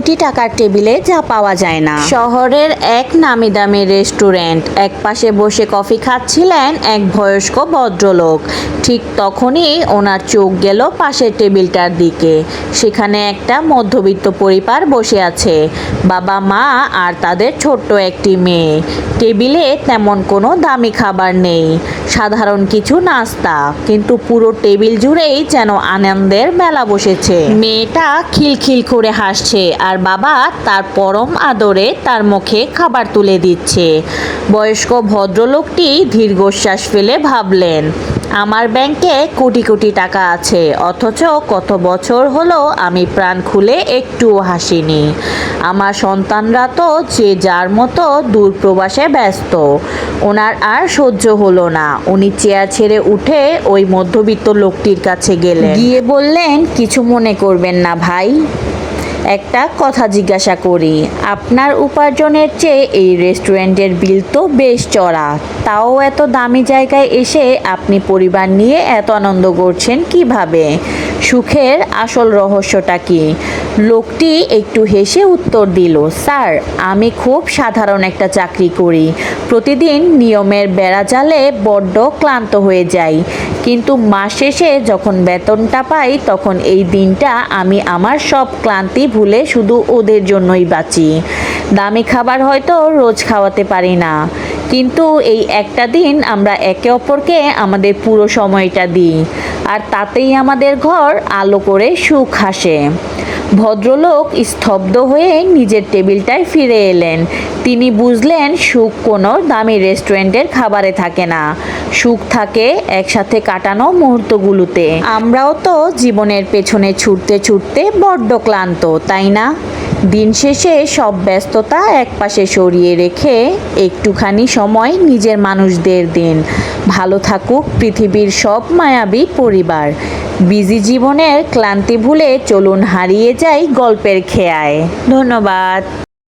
কোটি টাকার টেবিলে যা পাওয়া যায় না। শহরের এক নামি দামি রেস্টুরেন্ট, এক পাশে বসে কফি খাচ্ছিলেন এক বয়স্ক ভদ্রলোক। ঠিক তখনই ওনার চোখ গেল পাশের টেবিলটার দিকে। সেখানে একটা মধ্যবিত্ত পরিবার বসে আছে, বাবা মা আর তাদের ছোট্ট একটি মেয়ে। টেবিলে তেমন কোনো দামি খাবার নেই, সাধারণ কিছু নাস্তা, কিন্তু পুরো টেবিল জুড়েই যেন আনন্দের মেলা বসেছে। মেয়েটা খিলখিল করে হাসছে আর বাবা তার পরম আদরে তার মুখে খাবার তুলে দিচ্ছে। বয়স্ক ভদ্রলোকটি দীর্ঘশ্বাস ফেলে ভাবলেন, আমার ব্যাংকে কোটি কোটি টাকা আছে, অথচ কত বছর হলো আমি প্রাণ খুলে একটুও হাসিনি। আমার সন্তানরা তো যে যার মতো দূর প্রবাসে ব্যস্ত। ওনার আর সহ্য হলো না। উনি চেয়ার ছেড়ে উঠে ওই মধ্যবিত্ত লোকটির কাছে গেলেন, গিয়ে বললেন, কিছু মনে করবেন না ভাই, একটা কথা জিজ্ঞাসা করি। আপনার উপার্জনের চেয়ে এই রেস্টুরেন্টের বিল তো বেশ চড়া, তাও এত দামি জায়গায় এসে আপনি পরিবার নিয়ে এত আনন্দ করছেন কিভাবে? সুখের আসল রহস্যটা কি? লোকটি একটু হেসে উত্তর দিল, স্যার, আমি খুব সাধারণ একটা চাকরি করি। প্রতিদিন নিয়মের বেড়াজালে বড্ড ক্লান্ত হয়ে যাই, কিন্তু মাস শেষে যখন বেতনটা পাই তখন এই দিনটা আমি আমার সব ক্লান্তি ভুলে শুধু ওদের জন্যই বাঁচি। দামি খাবার হয়তো রোজ খাওয়াতে পারি না, কিন্তু এই একটা দিন আমরা একে অপরকে আমাদের পুরো সময়টা দিই, আর তাতেই আমাদের ঘর আলো করে সুখ হাসে। ভদ্রলোক স্তব্ধ হয়ে নিজের টেবিলটায় ফিরে এলেন। তিনি বুঝলেন, সুখ কোনো দামি রেস্টুরেন্টের খাবারে থাকে না, সুখ থাকে একসাথে কাটানো মুহূর্তগুলোতে। আমরাও তো জীবনের পেছনে ছুটতে ছুটতে বড্ড ক্লান্ত, তাই না? দিন শেষে সব ব্যস্ততা একপাশে সরিয়ে রেখে একটুখানি সময় নিজের মানুষদের দিন। ভালো থাকুক পৃথিবীর সব মায়াবী পরিবার। বিজি জীবনের ক্লান্তি ভুলে চলুন হারিয়ে যাই গল্পের খেয়ায়। ধন্যবাদ।